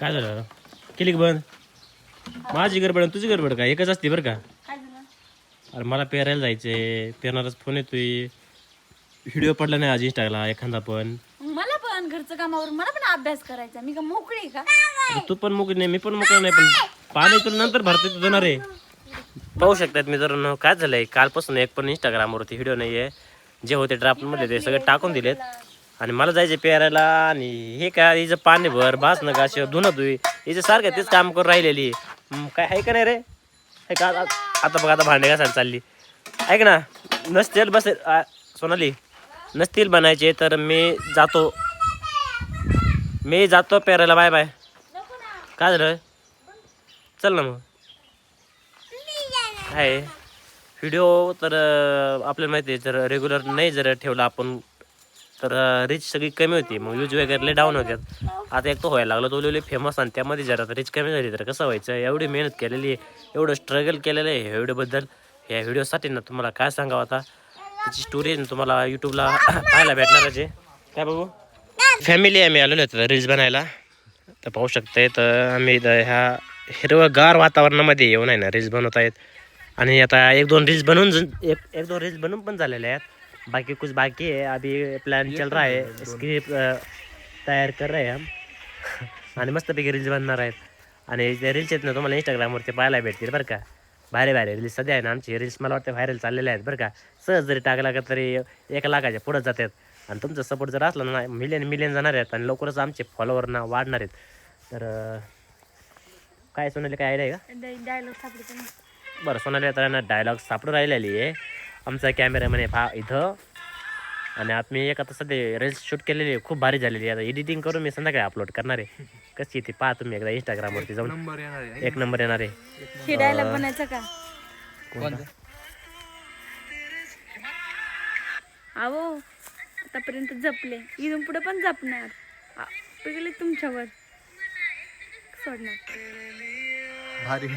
काय झालं केली का बंद? माझी गडबड आणि तुझी गडबड का एकच असते बरं का. काय झालं? अरे मला पेरायला जायचंय, पेरणारच फोन येतोय. व्हिडिओ पडला नाही आज इंस्टाला एखादा पण. मला पण घरचं कामावर मला पण अभ्यास करायचा. मी का मोकळी आहे का? आता तू पण मोकळी नाही, मी पण मोकळा नाही, पण पाणी तुला नंतर भरते तुझं रे. पाहू शकतात मित्रांनो काय झालंय, कालपासून एक पण इंस्टाग्रामवरती व्हिडिओ नाही आहे. जे होते ड्राफ्टमध्ये ते सगळे टाकून दिलेत आणि मला जायचे पेरायला. आणि हे काय हिचं पाणी भर भास न का शिव धुणं धुई हिचं सारखं तेच काम करून राहिलेली. काय आहे का नाही रे? हे का आता बघ आता भांडे घासायला चालली. ऐक ना, नसतील बस सोनाली नसतील बनायचे तर मी जातो पेरायला. Bye bye. काय झालं? चल ना मग. आहे व्हिडिओ तर आपल्याला माहिती आहे, जर रेग्युलर नाही जर ठेवला आपण तर रीच सगळी कमी होती, मग यूज वगैरे डाऊन होत्यात. आता एक तो व्हायला लागला तो फेमस, आणि त्यामध्ये जर आता रीच कमी झाली तर कसं व्हायचं. एवढी मेहनत केलेली आहे, एवढं स्ट्रगल केलेलं आहे ह्या व्हिडिओबद्दल. ह्या व्हिडिओसाठी ना तुम्हाला काय सांगावं आता, त्याची स्टोरी तुम्हाला यूट्यूबला पाहायला भेटणारच आहे. काय बाबू फॅमिली आहे, आम्ही आलेलो होतो रील्स बनायला. तर पाहू शकते तर आम्ही ह्या हिरवगार वातावरणामध्ये येऊन आहे ना रील्स बनवत आहेत. आणि आता एक दोन रील्स बनवून पण झालेले आहेत. बाकी कुछ बाकी है, अभी प्लान चल रहा है, स्क्रिप्ट तयार कर रहे हैं हम. आणि मस्तपैकी रील्स बनणार आहेत. आणि ते रील्स आहेत ना तुम्हाला इंस्टाग्रामवरती पाहायला भेटतील बरं का. भारी भारी रील्स सध्या आहे ना आमची रील्स मला वाटतं व्हायरल चाललेले आहेत बरं का. सहज जरी टाकला का तरी 1,00,000च्या पुढं जातात. आणि तुमचा सपोर्ट जर असला ना मिलियन जाणार आहेत आणि लवकरच आमचे फॉलोवर ना वाढणार आहेत. तर काय सोनाली काय आयडिया आहे का? डायलॉग सापडतो ना. बरं सोनाली आता ना डायलॉग सापडून राहिलेली आहे. आमचा कॅमेरामॅन आहे इथं. आणि आता मी एक आता सध्या रील्स शूट केलेली आहे, खूप भारी झालेली आहे. आता एडिटिंग करून मी संध्याकाळी अपलोड करणार आहे. कशी ती पहा तुम्ही एकदा इंस्टाग्रामवरती जाऊन. एक नंबर येणार आहे. हे डायलॉग बनायचा का? अहो आतापर्यंत जपले, इथून पुढे पण जपणार. पिकले तुमच्यावर सोडणार. भारी.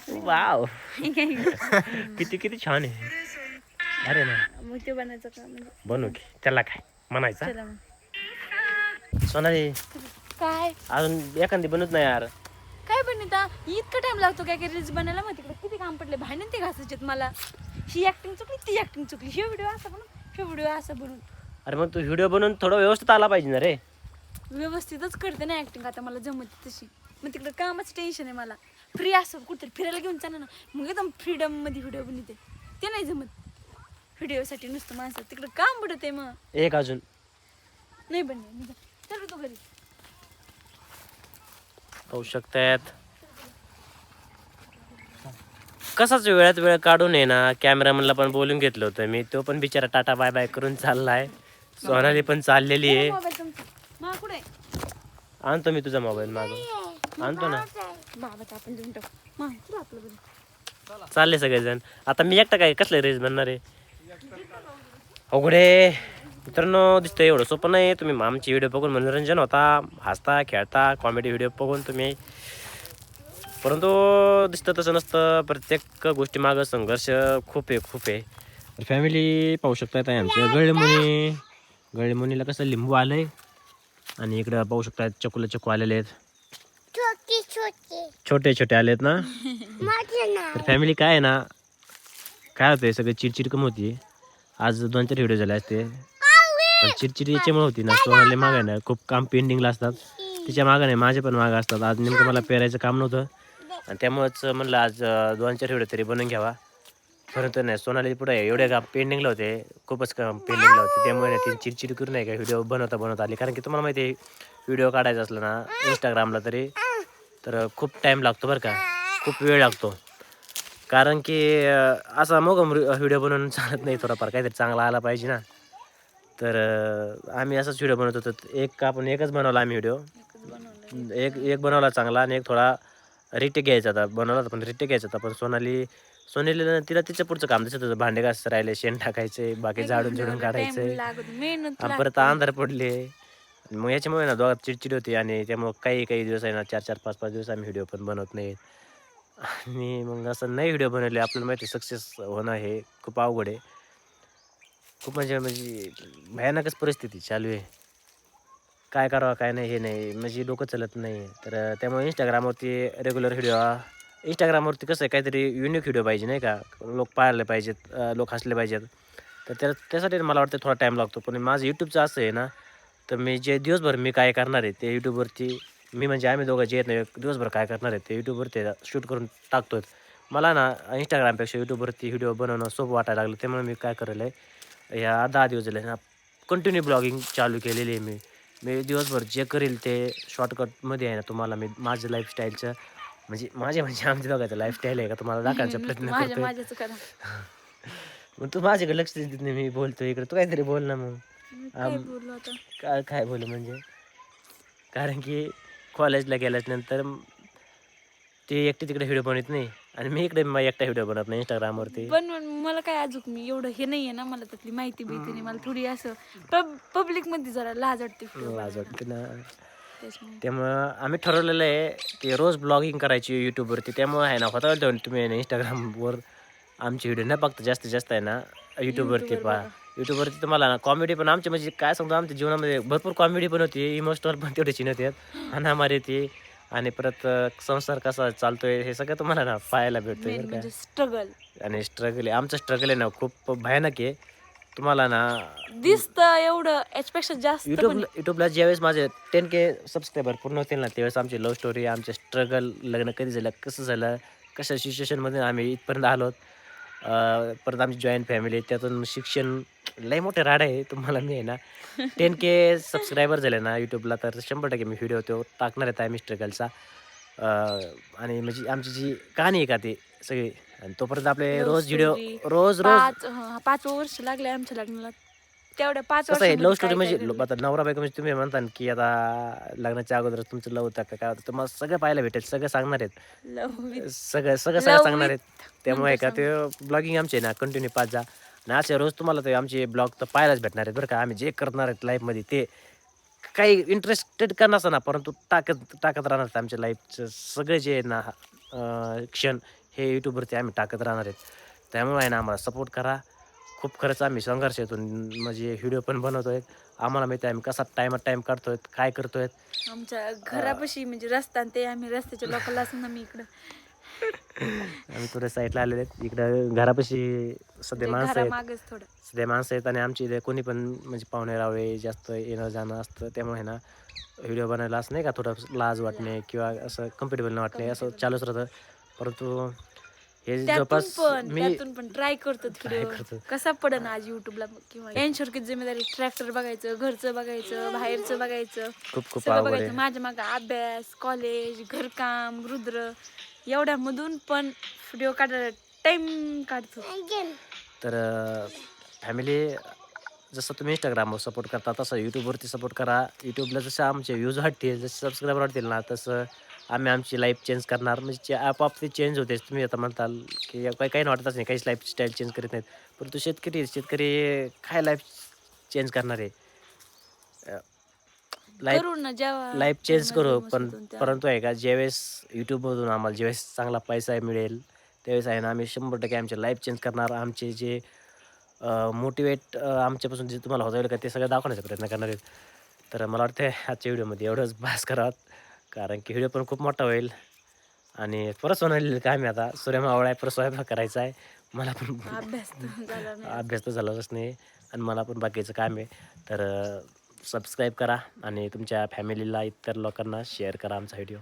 वाव किती छान आहे. अरे ना मग ते बनायचं का? म्हणजे बनू की त्याला काय म्हणायचं. चला मग. सोनाली काय अजून एखादी बनत नाही यार. काय बनवता इतका टाइम लागतो काय काय रील्स बनायला? मग तिकडे किती काम पडले, भांडण ते घासायचेत मला. ही ऍक्टिंग चुकली, ती ऍक्टिंग चुकली, हे व्हिडिओ असं बनून, हे व्हिडिओ असं बनून. अरे मग तू व्हिडिओ बनवून थोडं व्यवस्थित आला पाहिजे ना रे. व्यवस्थितच करते ना ऍक्टिंग, आता मला जमत तशी. मग तिकडे कामाचं टेन्शन आहे मला. फ्री असं कुठेतरी फिरायला घेऊन चाललं ना, मग एकदम फ्रीडम मध्ये व्हिडिओ बनवते. ते नाही जमत व्हिडिओसाठी नुसतं माणसं. तिकडे काम पडत आहे. मग एक अजून नाही बनले. चल तू घरी. पाहू शकतात कसाच वेळात वेळ काढून आहे ना. कॅमेरामॅनला पण बोलून घेतलं होतं मी, तो पण बिचारा टाटा बाय बाय करून चाललाय. सोनाली पण चाललेली आहे. मोबाईल तुमचा मा कुठे आणतो मी तुझा मोबाईल मागं आणतो ना. बाबाचा आपण देऊन टाकू. मा कुठं आपलं बरं. चालले सगळेजण. आता मी एकटा काय कसलं रेस बनणार आहे. अवघडे मित्रांनो दिसतं एवढं सोपं नाही. तुम्ही आमची व्हिडिओ बघून मनोरंजन होता, हसता खेळता, कॉमेडी व्हिडिओ बघून तुम्ही. परंतु दिसतं तसं नसतं. प्रत्येक गोष्टी मागं संघर्ष खूप आहे. फॅमिली पाहू शकतात आमच्या गळेमुनीला कसं लिंबू आलंय. आणि इकडं पाहू शकतात चकू आलेले आहेत. छोटे आलेत ना. तर फॅमिली काय आहे ना, काय होतंय सगळं चिडचिड कमी होती. आज 2-4 व्हिडिओ झाले असते, पण चिडचिड याच्यामुळे होती ना. सोनाली मागे ना खूप काम पेंडिंगला असतात. तिच्या मागं नाही माझे पण मागं असतात. आज नेमकं मला पेरायचं काम नव्हतं आणि त्यामुळेच म्हणलं आज 2-4 व्हिडिओ तरी बनवून घ्यावा. परंतु नाही सोनाली पुढे एवढे काम पेंडिंगला होते, खूपच काम पेंडिंगला होते. त्यामुळे ती चिडचिड करून नाही का व्हिडिओ बनवता आली. कारण की तुम्हाला माहिती आहे व्हिडिओ काढायचा असला ना इंस्टाग्रामला तरी तर खूप टाईम लागतो बरं का, खूप वेळ लागतो. कारण की असा मग व्हिडिओ बनवून चालत नाही, थोडाफार काहीतरी चांगला आला पाहिजे ना. तर आम्ही असाच व्हिडिओ बनवत होतो. आपण एकच बनवला आम्ही व्हिडिओ. एक बनवला चांगला आणि एक थोडा रिटेक घ्यायचा होता. बनवला होता पण रिटेक घ्यायचा होता. पण सोनालीला तिला तिचं पुढचं काम दिसत होतं. भांडे घास राहिले, शेण टाकायचे, बाकी झाडून काढायचे. परत अंधार पडले. मग याच्यामुळे ना दोघात चिडचिड होती. आणि त्यामुळं काही दिवस आहे ना 4-4, 5-5 दिवस आम्ही व्हिडिओ पण बनवत नाही. आणि मग असं नाही व्हिडिओ बनवले आपल्याला माहिती सक्सेस होणं हे खूप अवघड आहे. खूप म्हणजे भयानकच परिस्थिती चालू आहे. काय करावं काय नाही हे नाही म्हणजे डोकं चालत नाही. तर त्यामुळे इंस्टाग्रामवरती रेग्युलर व्हिडिओ इंस्टाग्रामवरती कसं आहे काहीतरी युनिक व्हिडिओ पाहिजे नाही का, लोक पाहायला पाहिजेत, लोक हसले पाहिजेत. तर त्यासाठी मला वाटतं थोडा टाईम लागतो. पण माझं यूट्यूबचं असं आहे ना, तर मी जे दिवसभर मी काय करणार आहे ते यूट्यूबवरती मी म्हणजे आम्ही दोघं जे आहेत ना दिवसभर काय करणार आहे ते यूट्यूबवरती शूट करून टाकतो. मला ना इंस्टाग्रामपेक्षा यूट्यूबवरती व्हिडिओ बनवणं सोपं वाटायला लागलं. त्यामुळे मी काय करेल आहे या 10 दिवस झाले ना कंटिन्यू ब्लॉगिंग चालू केलेली आहे मी दिवसभर जे करेल ते शॉर्टकटमध्ये आहे ना तुम्हाला मी माझं लाईफस्टाईलचं म्हणजे आमच्या दोघांचं लाईफस्टाईल आहे का तुम्हाला दाखवायचा प्रयत्न करतोय. माझ्याच करा. मग तू माझ्याकडे लक्ष देत नाही, मी बोलतो इकडे तू काहीतरी बोल ना मग. मी काय बोललो आता. काय बोलू म्हणजे कारण की कॉलेजला गेल्यानंतर ते एकटे तिकडे व्हिडिओ बनवत नाही आणि मी इकडे एकटा व्हिडिओ बनवत नाही इंस्टाग्रामवरती. पण मला काय अजून मी एवढं हे नाहीये ना, मला त्यातली माहिती भीती नाही. मला थोडी असं पब्लिक मध्ये जरा लाज वाटते लाज वाटते ना. त्याच्यामुळे. त्यामुळं आम्ही ठरवलेलं आहे की रोज ब्लॉगिंग करायची यूट्यूबवरती. त्यामुळे आहे ना होता तुम्ही आहे ना इंस्टाग्रामवर आमचे व्हिडिओ न बघता जास्तीत जास्त आहे ना यूट्यूबवरती पहा. यूट्यूबवरती तुम्हाला ना कॉमेडी पण आमची म्हणजे काय सांगतो आमच्या जीवनामध्ये भरपूर कॉमेडी पण होती, इमोशनल पण तेवढी चिन्हत आहेत अनामारी ती आणि परत संसार कसा चालतोय हे सगळं तुम्हाला ना पाहायला भेटतोय बरं का. म्हणजे स्ट्रगल आणि स्ट्रगल आहे आमचं स्ट्रगल आहे ना खूप भयानक आहे. तुम्हाला ना दिसतं एवढं याच्यापेक्षा जास्त पण यूट्यूबला ज्यावेळेस माझे 10K सबस्क्रायबर पूर्ण होतील ना त्यावेळेस आमची लव्ह स्टोरी आमचे स्ट्रगल लग्न कधी झालं कसं झालं कशा सिच्युएशनमध्ये आम्ही इथपर्यंत आलोत. परत आमची जॉईंट फॅमिली त्यातून शिक्षण लई मोठे राड आहे. तुम्हाला मी आहे ना 10K सबस्क्रायबर झाले ना यूट्यूबला तर 100% मी व्हिडिओ तो टाकणार आहे आम्ही स्ट्रगलचा. आणि म्हणजे आमची जी कहाणी आहे का ती सगळी आणि तोपर्यंत आपले Love रोज व्हिडिओ story. रोज 5 वर्ष लागले आमच्या लग्नाला. तेवढ्या 5 कसं आहे लव्ह स्टोरी वर्षामध्ये म्हणजे आता नवरा बायको म्हणजे तुम्ही म्हणता ना की आता लग्नाच्या अगोदर तुमचं लव होतं का काय होतं तुम्हाला सगळं पाहायला भेटेल, सगळं सांगणार आहेत, लव सगळं सांगणार आहेत. त्यामुळे का ते ब्लॉगिंग आमचे ना कंटिन्यू पाच जा आणि असे रोज तुम्हाला ते आमचे ब्लॉग तर पाहायलाच भेटणार आहेत बरं का. आम्ही जे करणार आहेत लाईफमध्ये ते काही इंटरेस्टेड का नसताना परंतु टाकत राहणार आहेत. आमच्या लाईफचं सगळे जे आहे ना क्षण हे यूट्यूबवरती आम्ही टाकत राहणार आहेत. त्यामुळे आहे ना आम्हाला सपोर्ट करा. खूप खरंच आम्ही संघर्षातून म्हणजे व्हिडिओ पण बनवतोय. आम्हाला माहिती आहे आम्ही कसा टाईम काढतोय काय करतोय. आमच्या घरापाशी म्हणजे रस्ता आणि ते आम्ही रस्त्याच्या लोकांना असं ना मी इकडं आम्ही थोड्या साईडला आलेले आहेत. इकडं घरापाशी सध्या माणसं आहेत मागच थोडं सध्या माणसं आहेत आणि आमच्या इथे कोणी पण म्हणजे पाहुणे रावळे जास्त येणं जाणं असतं. त्यामुळे ना व्हिडिओ बनायला असं नाही का थोडं लाज वाटणे किंवा असं कम्फर्टेबल न वाटणे असं चालूच राहतं. परंतु हे जवळपास मी त्यातून पण ट्राय करतो ट्राय व्हिडिओ करतो. कसा पडन आज युट्यूबला किंवा यांच्यासारखी जिम्मेदारी ट्रॅक्टर बघायचं, घरचं बघायचं, बाहेरचं बघायचं, खूप सगळं अवघड आहे. बघायचं. माझ्या मागं अभ्यास, कॉलेज, घरकाम, रुद्र एवढ्यामधून पण व्हिडिओ काढायला टाइम काढतो. तर फॅमिली जसं तुम्ही इंस्टाग्रामवर सपोर्ट करता तसं यूट्यूबवरती सपोर्ट करा. यूट्यूबला जसं आमचे व्ह्यूज वाढतील जसे सबस्क्रायबर वाढतील ना तसं आम्ही आमची लाईफ चेंज करणार. म्हणजे आपोआप ते चेंज होतेच. तुम्ही आता म्हणताल की काही वाटतच नाही काहीच लाईफस्टाईल चेंज करीत नाहीत. परंतु शेतकरी काय लाईफ चेंज करणार आहे. करू ना जेव्हा लाईफ चेंज करू पण तेव्हा. परंतु आहे का ज्यावेळेस यूट्यूबमधून आम्हाला ज्यावेळेस चांगला पैसा मिळेल त्यावेळेस आहे ना आम्ही 100% आमची लाईफ चेंज करणार. आमचे जे मोटिवेट आमच्यापासून जे तुम्हाला होता येईल का ते सगळं दाखवण्याचा प्रयत्न करणार आहेत. तर मला वाटतं आजच्या व्हिडिओमध्ये एवढंच बस करावं कारण की व्हिडिओ पण खूप मोठा होईल आणि परत सोनाली काम आहे आता सूर्यमावळा आहे परत स्वयंपाक करायचा आहे. मला पण अभ्यास तर झाला नाही. अभ्यास तर झालाच नाही आणि मला पण बाकीचं काम आहे. तर सबस्क्राईब करा आणि तुमच्या फॅमिलीला इतर लोकांना शेअर करा आमचा व्हिडिओ.